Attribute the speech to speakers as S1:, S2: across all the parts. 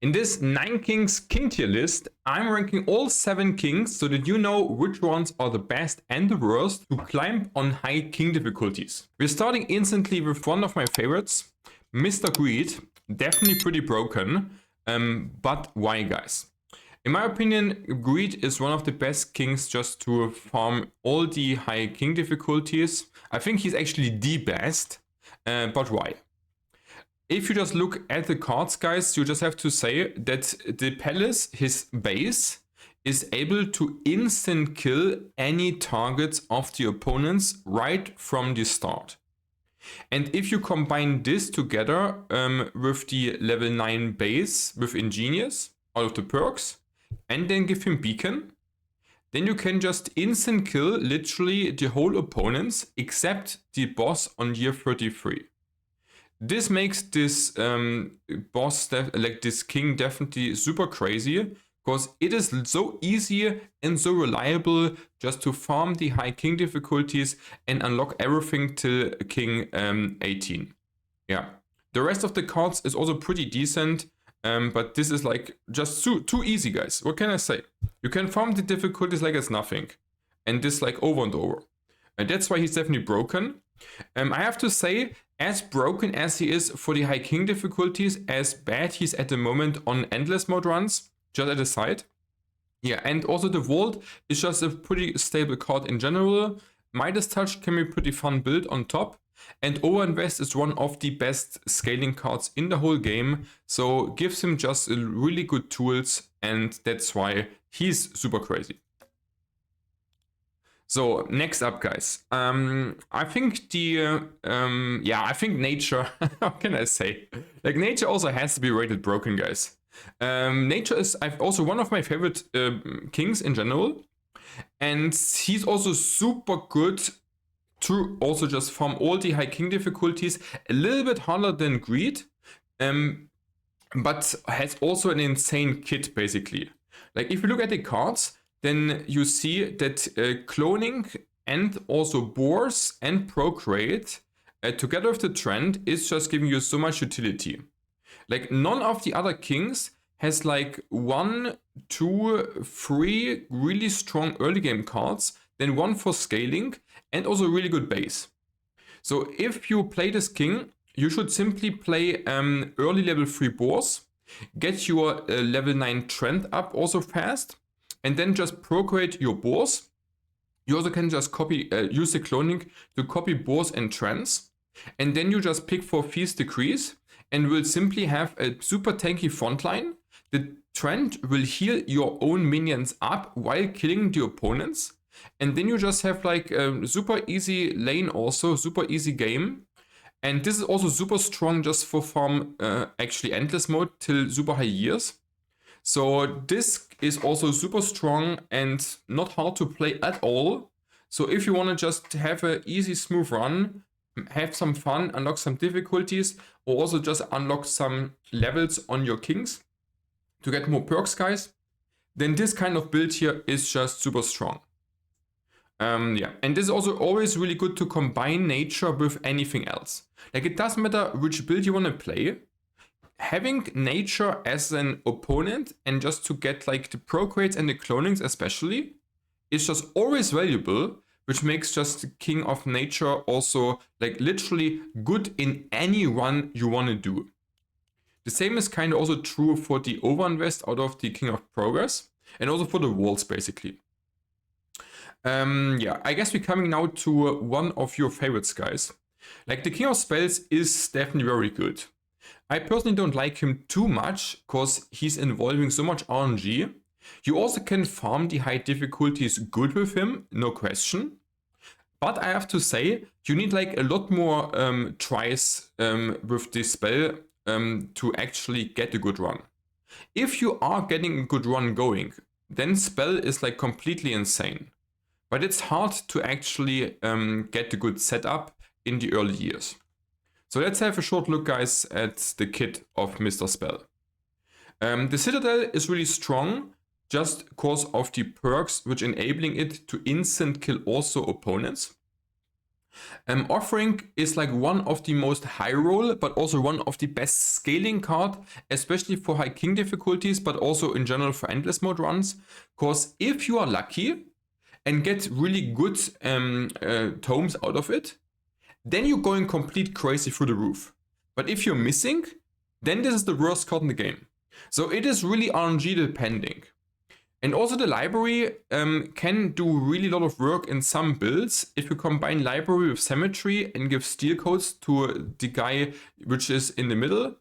S1: In this 9 kings king tier list, I'm ranking all 7 kings so that you know which ones are the best and the worst to climb on high king difficulties. We're starting instantly with one of my favorites, Mr. Greed. Definitely pretty broken, but why, guys? In my opinion, Greed is one of the best kings just to farm all the high king difficulties. I think he's actually the best, but why? If you just look at the cards, guys, you just have to say that the palace, his base, is able to instant kill any targets of the opponents right from the start. And if you combine this together with the level 9 base with Ingenious, all of the perks, and then give him Beacon, then you can just instant kill literally the whole opponents except the boss on year 33. This makes this boss, like this king, definitely super crazy, because it is so easy and so reliable just to farm the high king difficulties and unlock everything till king 18. Yeah, the rest of the cards is also pretty decent, but this is like just too easy, guys. What can I say? You can farm the difficulties like it's nothing, and this like over and over. And that's why he's definitely broken. I have to say, as broken as he is for the high king difficulties, as bad he's at the moment on endless mode runs, just at the side. Yeah, and also the Vault is just a pretty stable card in general. Midas Touch can be a pretty fun build on top. And Overinvest is one of the best scaling cards in the whole game. So gives him just really good tools, and that's why he's super crazy. So next up, guys, I think I think Nature, how can I say? Like Nature also has to be rated broken, guys. Nature is also one of my favorite kings in general. And he's also super good to also just farm all the high king difficulties, a little bit harder than Greed, but has also an insane kit, basically. Like if you look at the cards, then you see that cloning and also boars and procreate together with the trend is just giving you so much utility. Like none of the other kings has like 1, 2, 3 really strong early game cards, then 1 for scaling and also really good base. So if you play this king, you should simply play early level 3 boars, get your level 9 trend up also fast, and then just procreate your boars. You also can just copy, use the cloning to copy boars and trends. And then you just pick for Feast Decrease and will simply have a super tanky frontline. The trend will heal your own minions up while killing the opponents. And then you just have like a super easy lane also, super easy game. And this is also super strong just for farm actually endless mode till super high years. So this is also super strong and not hard to play at all. So if you want to just have an easy, smooth run, have some fun, unlock some difficulties, or also just unlock some levels on your kings to get more perks, guys, then this kind of build here is just super strong. Yeah, and this is also always really good to combine Nature with anything else. Like it doesn't matter which build you want to play. Having Nature as an opponent and just to get like the procreates and the clonings especially is just always valuable, which makes just the King of Nature also like literally good in any run you want to do. The same is kind of also true for the Overinvest out of the King of Progress and also for the walls basically. Yeah, I guess we're coming now to one of your favorites, guys. Like the King of Spells is definitely very good. I personally don't like him too much because he's involving so much RNG. You also can farm the high difficulties good with him, no question. But I have to say, you need like a lot more tries with this spell to actually get a good run. If you are getting a good run going, then spell is like completely insane. But it's hard to actually get a good setup in the early years. So let's have a short look, guys, at the kit of Mr. Spell. The Citadel is really strong just because of the perks which enabling it to instant kill also opponents. Offering is like one of the most high roll, but also one of the best scaling card, especially for high king difficulties, but also in general for endless mode runs. Because if you are lucky and get really good tomes out of it, then you're going complete crazy through the roof. But if you're missing, then this is the worst card in the game. So it is really RNG depending. And also the library can do really a lot of work in some builds. If you combine library with symmetry and give steal codes to the guy which is in the middle,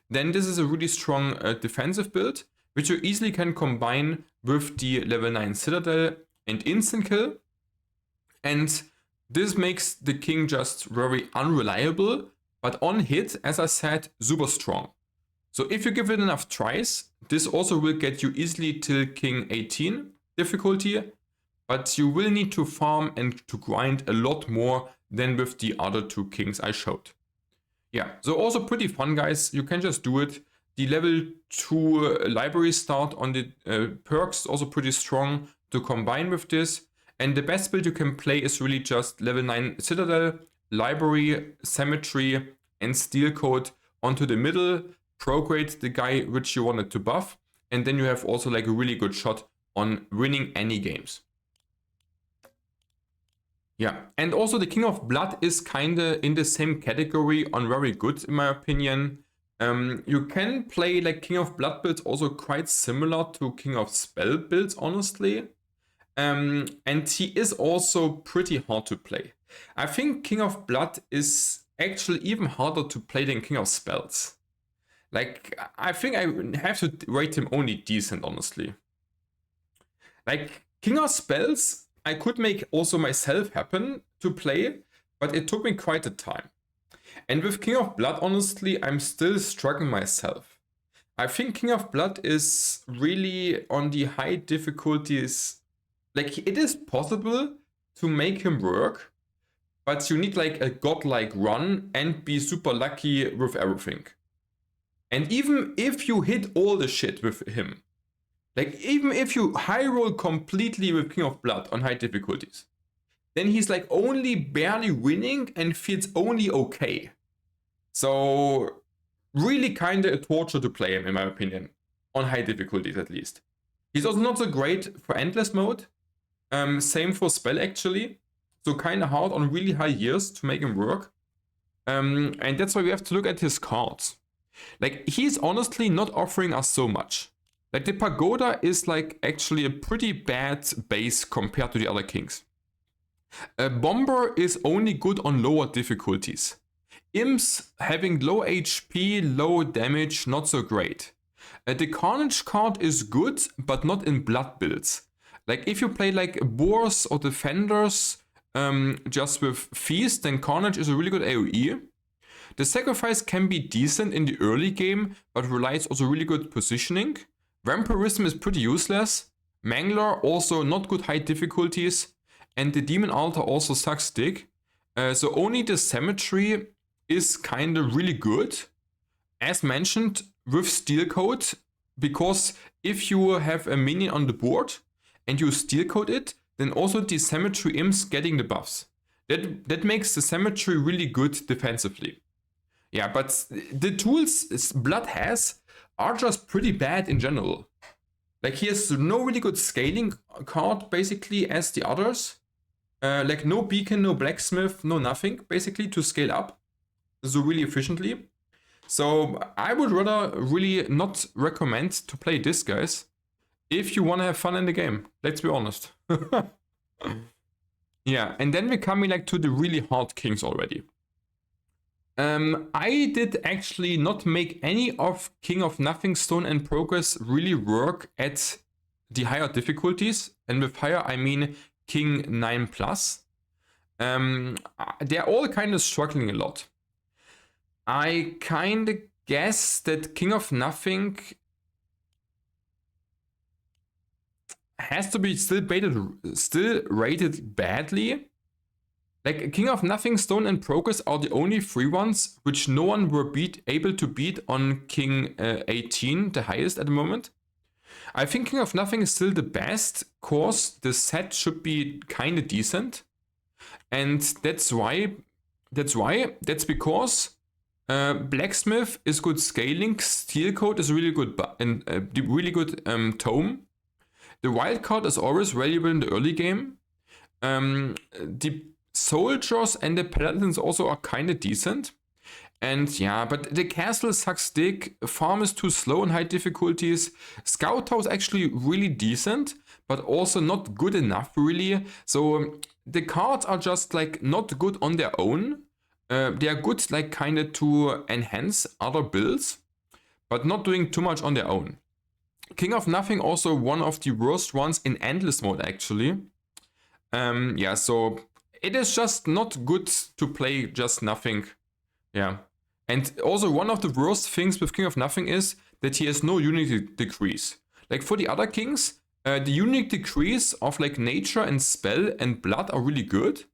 S1: then this is a really strong defensive build, which you easily can combine with the level 9 Citadel and instant kill. And this makes the king just very unreliable, but on hit, as I said, super strong. So if you give it enough tries, this also will get you easily till king 18 difficulty, but you will need to farm and to grind a lot more than with the other two kings I showed. Yeah, so also pretty fun, guys. You can just do it. The level 2 library start on the perks is also pretty strong to combine with this. And the best build you can play is really just level 9 Citadel, library, symmetry, and steal code onto the middle. Prograde the guy which you wanted to buff, and then you have also like a really good shot on winning any games. Yeah, and also the King of Blood is kinda in the same category on very good in my opinion. You can play like King of Blood builds also quite similar to King of Spell builds, honestly. And he is also pretty hard to play. I think King of Blood is actually even harder to play than King of Spells. Like, I think I have to rate him only decent, honestly. Like, King of Spells, I could make also myself happen to play, but it took me quite a time. And with King of Blood, honestly, I'm still struggling myself. I think King of Blood is really on the high difficulties. Like, it is possible to make him work, but you need like a godlike run and be super lucky with everything. And even if you hit all the shit with him, like even if you high roll completely with King of Blood on high difficulties, then he's like only barely winning and feels only okay. So really kind of a torture to play him in my opinion, on high difficulties at least. He's also not so great for endless mode, same for spell actually, so kind of hard on really high years to make him work. And that's why we have to look at his cards. Like, he's honestly not offering us so much. Like, the Pagoda is like actually a pretty bad base compared to the other kings. Bomber is only good on lower difficulties. Imps having low HP, low damage, not so great. The Carnage card is good, but not in blood builds. Like, if you play like Boars or Defenders just with Feast, then Carnage is a really good AoE. The Sacrifice can be decent in the early game, but relies also really good positioning. Vampirism is pretty useless. Mangler also not good high difficulties. And the Demon Altar also sucks dick. So only the Symmetry is kind of really good. As mentioned, with Steal Code, because if you have a minion on the board and you Steal Code it, then also the Symmetry imps getting the buffs. That makes the Symmetry really good defensively. Yeah, but the tools Blood has are just pretty bad in general. Like, he has no really good scaling card, basically, as the others. Like, no beacon, no blacksmith, no nothing, basically, to scale up. So really efficiently. So I would rather really not recommend to play this, guys, if you want to have fun in the game. Let's be honest. Yeah, and then we're coming like to the really hard kings already. I did actually not make any of King of Nothing Stone and Progress really work at the higher difficulties. And with higher, I mean King 9+. They're all kind of struggling a lot. I kind of guess that King of Nothing has to be still rated badly. Like, King of Nothing, Stone and Progress are the only free ones which no one were able to beat on King 18, the highest at the moment. I think King of Nothing is still the best, cause the set should be kind of decent. And that's because blacksmith is good scaling, steel coat is really good, and really good tome. The wild card is always valuable in the early game. The soldiers and the paladins also are kind of decent. And yeah, but the castle sucks dick. Farm is too slow on high difficulties. Scout Tower is actually really decent, but also not good enough, really. So the cards are just like not good on their own. They are good, like kind of to enhance other builds, but not doing too much on their own. King of Nothing also one of the worst ones in endless mode, actually. Yeah, so it is just not good to play just nothing. Yeah. And also one of the worst things with King of Nothing is that he has no unity decrease. Like for the other kings, the unique decrease of like nature and spell and blood are really good.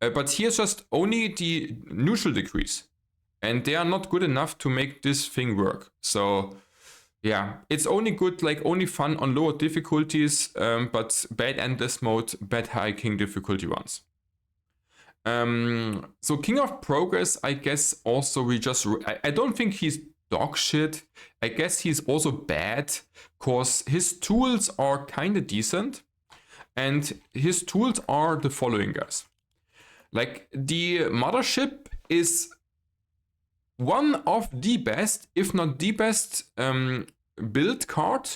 S1: But he has just only the neutral decrease. And they are not good enough to make this thing work. So yeah, it's only good, like only fun on lower difficulties, but bad endless mode, bad high king difficulty ones. So King of Progress, I guess also I don't think he's dog shit. I guess he's also bad because his tools are kind of decent. And his tools are the following, guys. Like the mothership is one of the best, if not the best, build card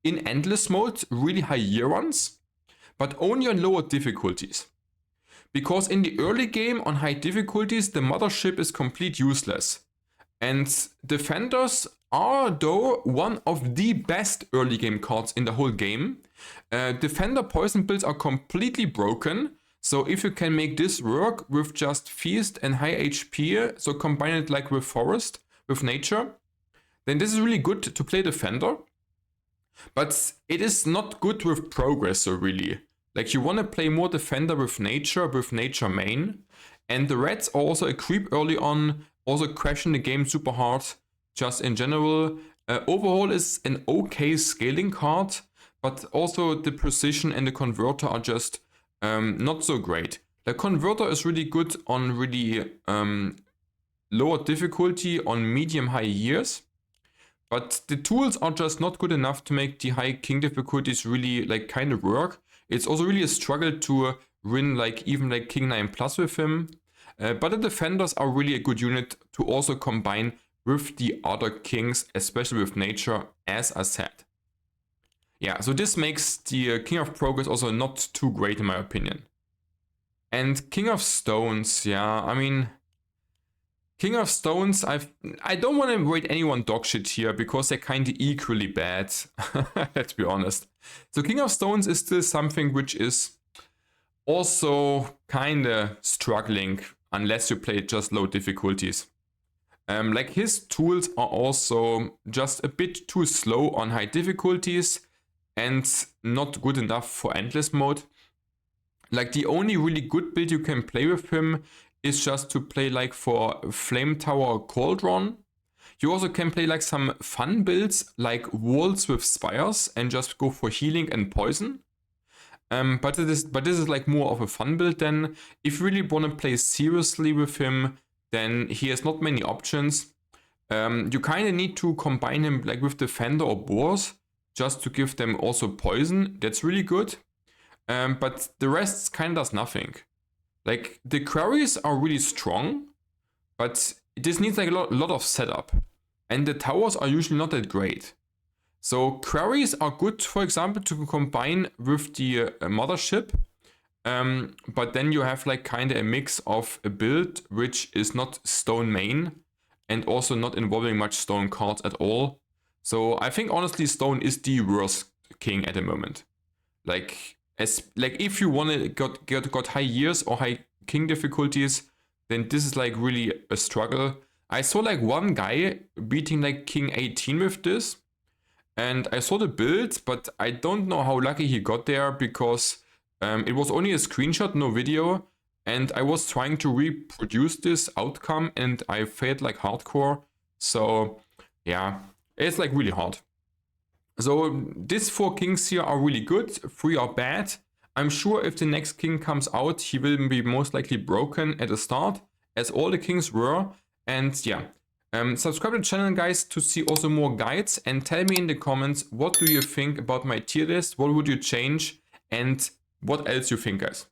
S1: in endless mode, really high year ones, but only on lower difficulties. Because in the early game on high difficulties, the mothership is complete useless. And defenders are though one of the best early game cards in the whole game. Defender poison builds are completely broken. So if you can make this work with just feast and high HP, so combine it like with forest, with nature, then this is really good to play defender. But it is not good with progressor really. Like you want to play more defender with nature main. And the reds are also a creep early on, also crashing the game super hard, just in general. Overhaul is an okay scaling card, but also the precision and the converter are just not so great. The converter is really good on really lower difficulty on medium high years. But the tools are just not good enough to make the high king difficulties really like kind of work. It's also really a struggle to win like even like king 9 plus with him. But the defenders are really a good unit to also combine with the other kings, especially with nature, as I said. Yeah, so this makes the King of Progress also not too great in my opinion. And King of Stones, yeah, I mean, King of Stones, I don't want to rate anyone dog shit here because they're kind of equally bad. Let's be honest. So King of Stones is still something which is also kind of struggling unless you play just low difficulties. Like his tools are also just a bit too slow on high difficulties and not good enough for endless mode. Like the only really good build you can play with him is just to play like for Flame Tower or Cauldron. You also can play like some fun builds like Walls with Spires and just go for healing and poison. But this is like more of a fun build then. If you really want to play seriously with him, then he has not many options. You kind of need to combine him like with Defender or Boars just to give them also poison. That's really good. But the rest kind of does nothing. Like the quarries are really strong, but this needs like a lot of setup. And the towers are usually not that great. So quarries are good, for example, to combine with the mothership. But then you have like kind of a mix of a build which is not stone main and also not involving much stone cards at all. So I think honestly stone is the worst king at the moment. Like if you want to got high years or high king difficulties, then this is like really a struggle. I saw like one guy beating like king 18 with this. And I saw the build, but I don't know how lucky he got there because it was only a screenshot, no video. And I was trying to reproduce this outcome and I failed like hardcore. So yeah, it's like really hard. So these 4 kings here are really good, 3 are bad. I'm sure if the next king comes out, he will be most likely broken at the start, as all the kings were. And yeah, subscribe to the channel, guys, to see also more guides, and tell me in the comments, what do you think about my tier list? What would you change? And what else you think, guys?